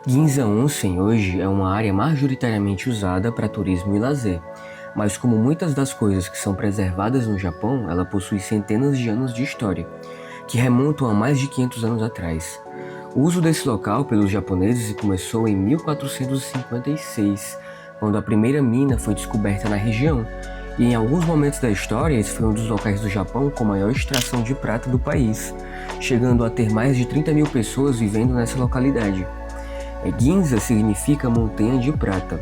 Ginza Onsen hoje é uma área majoritariamente usada para turismo e lazer, mas como muitas das coisas que são preservadas no Japão, ela possui centenas de anos de história, que remontam a mais de 500 anos atrás. O uso desse local pelos japoneses começou em 1456, quando a primeira mina foi descoberta na região, e em alguns momentos da história esse foi um dos locais do Japão com maior extração de prata do país, chegando a ter mais de 30 mil pessoas vivendo nessa localidade. Ginza significa montanha de prata,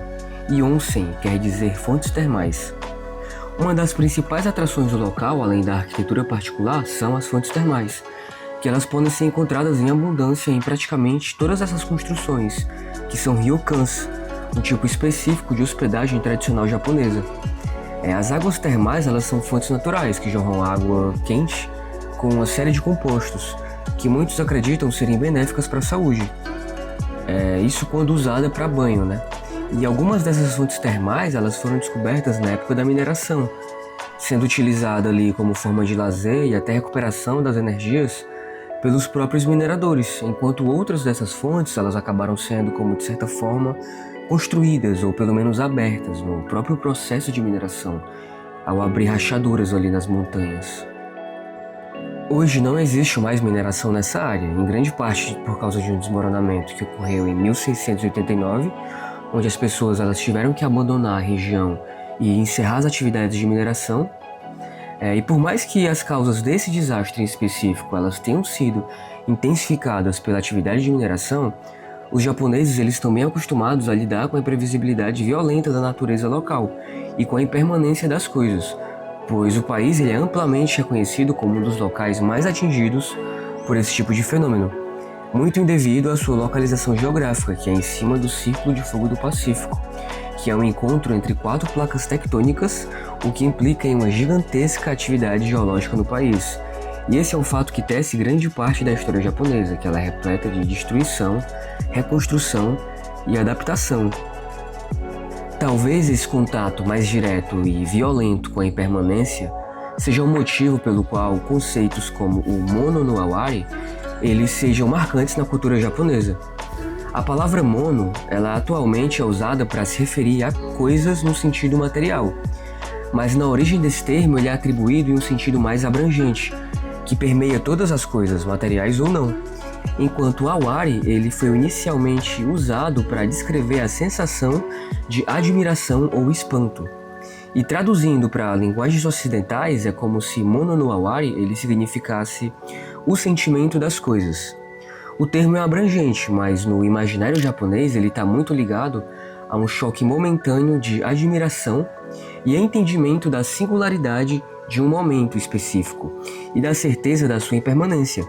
e onsen quer dizer fontes termais. Uma das principais atrações do local, além da arquitetura particular, são as fontes termais, que elas podem ser encontradas em abundância em praticamente todas essas construções, que são ryokans, um tipo específico de hospedagem tradicional japonesa. As águas termais elas são fontes naturais que jorram água quente com uma série de compostos, que muitos acreditam serem benéficas para a saúde. Isso quando usada para banho, né? E algumas dessas fontes termais elas foram descobertas na época da mineração, sendo utilizada ali como forma de lazer e até recuperação das energias pelos próprios mineradores, enquanto outras dessas fontes elas acabaram sendo, como de certa forma, construídas ou pelo menos abertas no próprio processo de mineração, ao abrir rachaduras ali nas montanhas. Hoje não existe mais mineração nessa área, em grande parte por causa de um desmoronamento que ocorreu em 1689, onde as pessoas elas tiveram que abandonar a região e encerrar as atividades de mineração. E por mais que as causas desse desastre em específico elas tenham sido intensificadas pela atividade de mineração, os japoneses eles estão bem acostumados a lidar com a imprevisibilidade violenta da natureza local e com a impermanência das coisas, pois o país ele é amplamente reconhecido como um dos locais mais atingidos por esse tipo de fenômeno, muito devido à sua localização geográfica, que é em cima do Círculo de Fogo do Pacífico, que é um encontro entre 4 placas tectônicas, o que implica em uma gigantesca atividade geológica no país. E esse é um fato que tece grande parte da história japonesa, que ela é repleta de destruição, reconstrução e adaptação. Talvez esse contato mais direto e violento com a impermanência seja o motivo pelo qual conceitos como o mono no awari eles sejam marcantes na cultura japonesa. A palavra mono, ela atualmente é usada para se referir a coisas no sentido material, mas na origem desse termo ele é atribuído em um sentido mais abrangente, que permeia todas as coisas, materiais ou não, enquanto o awari ele foi inicialmente usado para descrever a sensação de admiração ou espanto. E traduzindo para linguagens ocidentais é como se mono no awari ele significasse o sentimento das coisas. O termo é abrangente, mas no imaginário japonês ele está muito ligado a um choque momentâneo de admiração e entendimento da singularidade de um momento específico e da certeza da sua impermanência.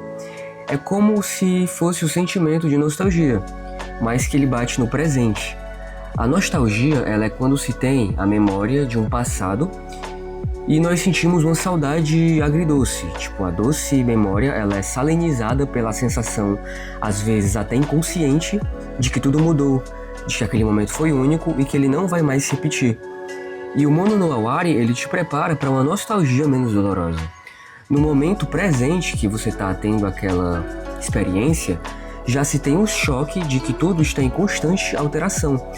É como se fosse o sentimento de nostalgia, mas que ele bate no presente. A nostalgia ela é quando se tem a memória de um passado e nós sentimos uma saudade agridoce, tipo a doce memória ela é salinizada pela sensação, às vezes até inconsciente, de que tudo mudou, de que aquele momento foi único e que ele não vai mais se repetir. E o mono no awari ele te prepara para uma nostalgia menos dolorosa. No momento presente que você está tendo aquela experiência, já se tem um choque de que tudo está em constante alteração.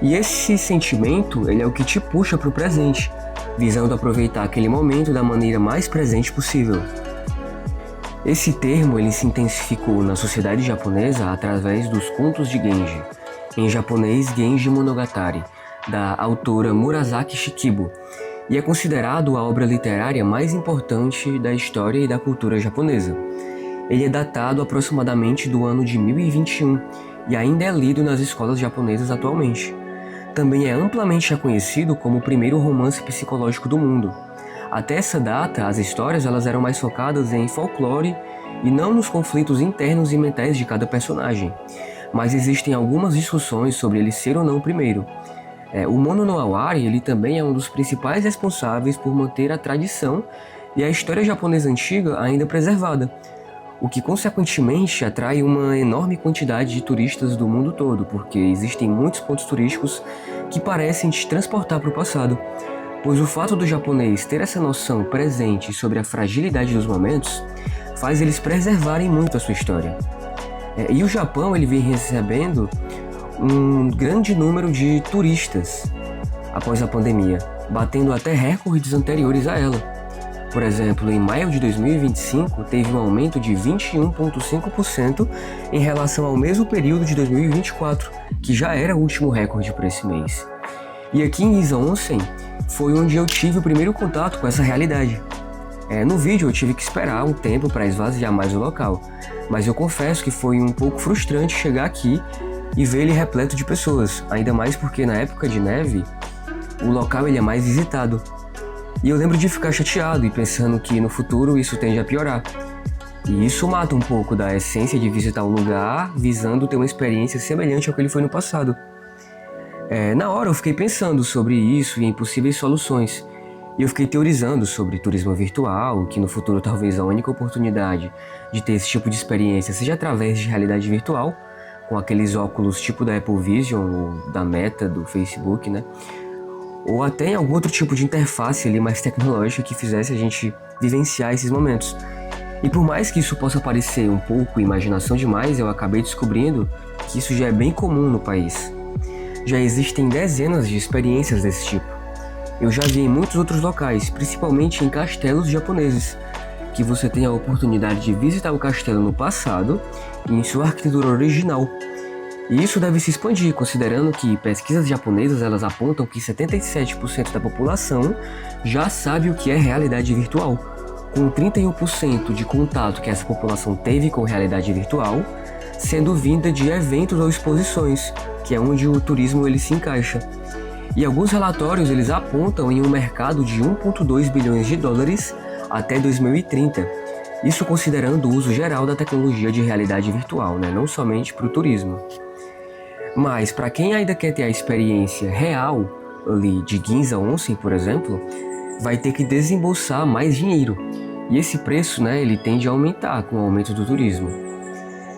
E esse sentimento ele é o que te puxa para o presente, visando aproveitar aquele momento da maneira mais presente possível. Esse termo ele se intensificou na sociedade japonesa através dos contos de Genji, em japonês Genji Monogatari, da autora Murasaki Shikibu, e é considerado a obra literária mais importante da história e da cultura japonesa. Ele é datado aproximadamente do ano de 1021 e ainda é lido nas escolas japonesas atualmente. Também é amplamente reconhecido como o primeiro romance psicológico do mundo. Até essa data, as histórias elas eram mais focadas em folclore e não nos conflitos internos e mentais de cada personagem. Mas existem algumas discussões sobre ele ser ou não o primeiro. O mono no awari ele também é um dos principais responsáveis por manter a tradição e a história japonesa antiga ainda preservada, o que consequentemente atrai uma enorme quantidade de turistas do mundo todo, porque existem muitos pontos turísticos que parecem te transportar para o passado, pois o fato do japonês ter essa noção presente sobre a fragilidade dos momentos faz eles preservarem muito a sua história. E o Japão ele vem recebendo um grande número de turistas após a pandemia, batendo até recordes anteriores a ela. Por exemplo, em maio de 2025, teve um aumento de 21,5% em relação ao mesmo período de 2024, que já era o último recorde para esse mês. E aqui em Ginza Onsen foi onde eu tive o primeiro contato com essa realidade. No vídeo eu tive que esperar um tempo para esvaziar mais o local, mas eu confesso que foi um pouco frustrante chegar aqui e ver ele repleto de pessoas, ainda mais porque na época de neve o local ele é mais visitado. E eu lembro de ficar chateado e pensando que no futuro isso tende a piorar. E isso mata um pouco da essência de visitar um lugar visando ter uma experiência semelhante ao que ele foi no passado. Na hora eu fiquei pensando sobre isso e em possíveis soluções. E eu fiquei teorizando sobre turismo virtual, que no futuro talvez a única oportunidade de ter esse tipo de experiência seja através de realidade virtual, com aqueles óculos tipo da Apple Vision ou da Meta, do Facebook, né? Ou até em algum outro tipo de interface ali mais tecnológica que fizesse a gente vivenciar esses momentos. E por mais que isso possa parecer um pouco imaginação demais, eu acabei descobrindo que isso já é bem comum no país. Já existem dezenas de experiências desse tipo. Eu já vi em muitos outros locais, principalmente em castelos japoneses, que você tem a oportunidade de visitar o castelo no passado e em sua arquitetura original. E isso deve se expandir, considerando que pesquisas japonesas elas apontam que 77% da população já sabe o que é realidade virtual, com 31% de contato que essa população teve com realidade virtual, sendo vinda de eventos ou exposições, que é onde o turismo ele se encaixa. E alguns relatórios eles apontam em um mercado de 1,2 bilhões de dólares até 2030, isso considerando o uso geral da tecnologia de realidade virtual, né? Não somente para o turismo. Mas para quem ainda quer ter a experiência real ali de Ginza Onsen, por exemplo, vai ter que desembolsar mais dinheiro. E esse preço, né, ele tende a aumentar com o aumento do turismo.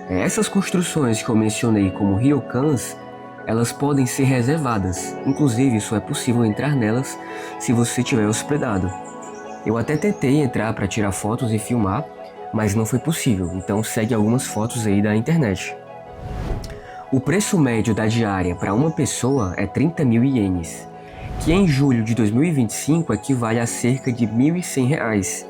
Essas construções que eu mencionei como ryokans, elas podem ser reservadas. Inclusive, só é possível entrar nelas se você estiver hospedado. Eu até tentei entrar para tirar fotos e filmar, mas não foi possível. Então segue algumas fotos aí da internet. O preço médio da diária para uma pessoa é 30 mil ienes, que em julho de 2025 equivale a cerca de R$ 1.100.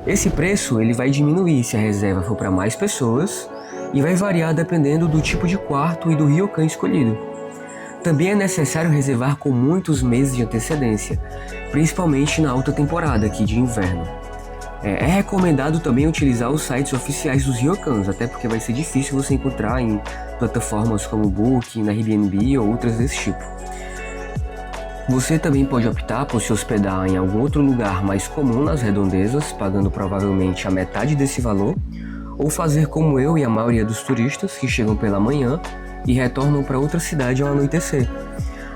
Esse preço ele vai diminuir se a reserva for para mais pessoas e vai variar dependendo do tipo de quarto e do ryokan escolhido. Também é necessário reservar com muitos meses de antecedência, principalmente na alta temporada aqui de inverno. É recomendado também utilizar os sites oficiais dos ryokans, até porque vai ser difícil você encontrar em plataformas como Booking, Airbnb ou outras desse tipo. Você também pode optar por se hospedar em algum outro lugar mais comum nas redondezas, pagando provavelmente a metade desse valor, ou fazer como eu e a maioria dos turistas que chegam pela manhã e retornam para outra cidade ao anoitecer.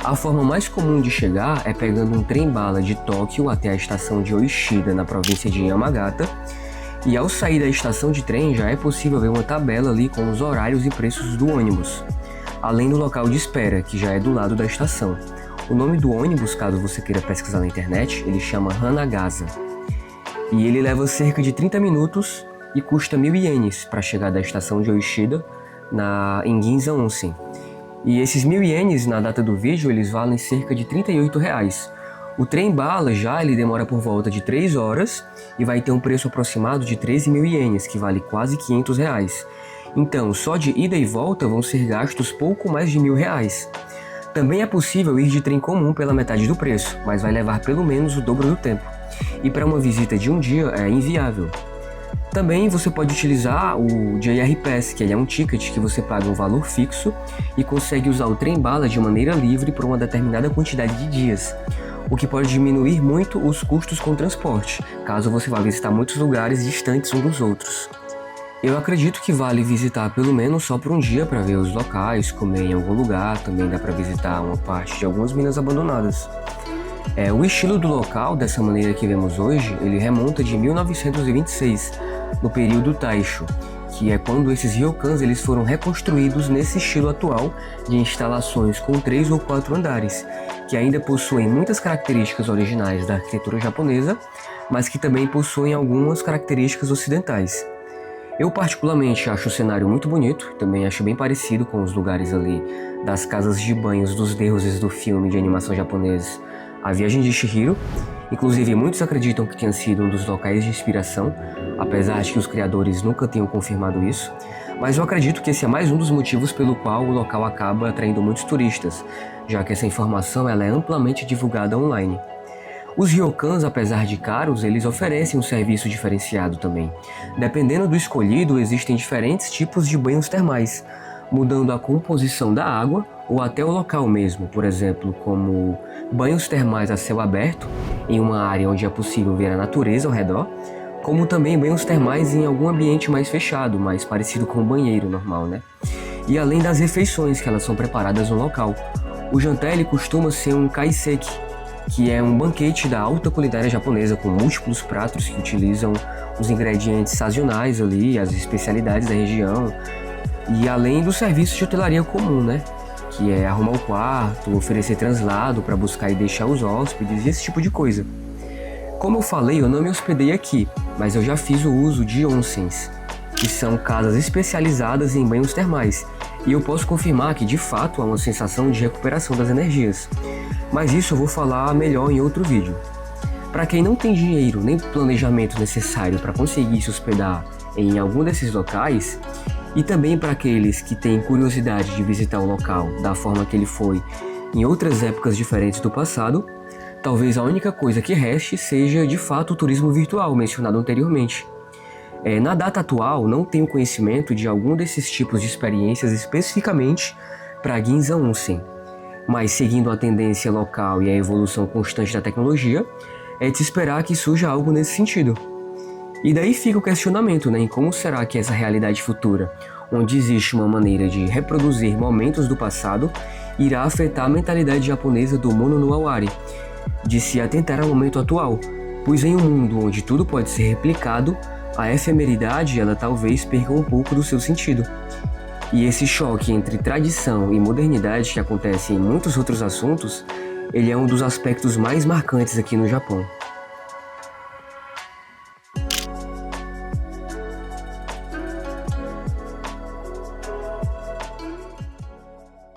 A forma mais comum de chegar é pegando um trem-bala de Tóquio até a estação de Oishida, na província de Yamagata, e ao sair da estação de trem já é possível ver uma tabela ali com os horários e preços do ônibus, além do local de espera, que já é do lado da estação. O nome do ônibus, caso você queira pesquisar na internet, ele chama Hanagasa, e ele leva cerca de 30 minutos e custa 1.000 ienes para chegar da estação de Oishida em Ginza Onsen. E esses 1.000 ienes na data do vídeo, eles valem cerca de R$ 38. O trem-bala já ele demora por volta de 3 horas e vai ter um preço aproximado de 13.000 ienes, que vale quase R$ 500. Então, só de ida e volta vão ser gastos pouco mais de R$ 1.000. Também é possível ir de trem comum pela metade do preço, mas vai levar pelo menos o dobro do tempo. E para uma visita de um dia é inviável. Também você pode utilizar o JR Pass, que ele é um ticket que você paga um valor fixo e consegue usar o trem-bala de maneira livre por uma determinada quantidade de dias, o que pode diminuir muito os custos com o transporte, caso você vá visitar muitos lugares distantes uns dos outros. Eu acredito que vale visitar pelo menos só por um dia para ver os locais, comer em algum lugar, também dá para visitar uma parte de algumas minas abandonadas. O estilo do local, dessa maneira que vemos hoje, ele remonta de 1926, no período Taisho, que é quando esses ryokans eles foram reconstruídos nesse estilo atual de instalações com 3 ou 4 andares, que ainda possuem muitas características originais da arquitetura japonesa, mas que também possuem algumas características ocidentais. Eu particularmente acho o cenário muito bonito, também acho bem parecido com os lugares ali das casas de banhos dos deuses do filme de animação japonês A Viagem de Chihiro. Inclusive, muitos acreditam que tenha sido um dos locais de inspiração, apesar de que os criadores nunca tenham confirmado isso. Mas eu acredito que esse é mais um dos motivos pelo qual o local acaba atraindo muitos turistas, já que essa informação ela é amplamente divulgada online. Os ryokans, apesar de caros, eles oferecem um serviço diferenciado também. Dependendo do escolhido, existem diferentes tipos de banhos termais, mudando a composição da água ou até o local mesmo, por exemplo, como banhos termais a céu aberto, em uma área onde é possível ver a natureza ao redor, como também banhos termais em algum ambiente mais fechado, mais parecido com um banheiro normal, né? E além das refeições que elas são preparadas no local. O jantar ele costuma ser um kaiseki, que é um banquete da alta culinária japonesa com múltiplos pratos que utilizam os ingredientes sazonais ali, as especialidades da região, e além do serviço de hotelaria comum, né? Que é arrumar o quarto, oferecer translado para buscar e deixar os hóspedes e esse tipo de coisa. Como eu falei, eu não me hospedei aqui, mas eu já fiz o uso de onsens, que são casas especializadas em banhos termais, e eu posso confirmar que de fato há uma sensação de recuperação das energias. Mas isso eu vou falar melhor em outro vídeo. Para quem não tem dinheiro nem planejamento necessário para conseguir se hospedar em algum desses locais, e também para aqueles que têm curiosidade de visitar o local da forma que ele foi em outras épocas diferentes do passado, talvez a única coisa que reste seja de fato o turismo virtual mencionado anteriormente. Na data atual, não tenho conhecimento de algum desses tipos de experiências especificamente para Ginza Onsen, mas seguindo a tendência local e a evolução constante da tecnologia, é de se esperar que surja algo nesse sentido. E daí fica o questionamento, em como será que essa realidade futura, onde existe uma maneira de reproduzir momentos do passado, irá afetar a mentalidade japonesa do Mono no Awari, de se atentar ao momento atual, pois em um mundo onde tudo pode ser replicado, a efemeridade ela talvez perca um pouco do seu sentido. E esse choque entre tradição e modernidade que acontece em muitos outros assuntos, ele é um dos aspectos mais marcantes aqui no Japão.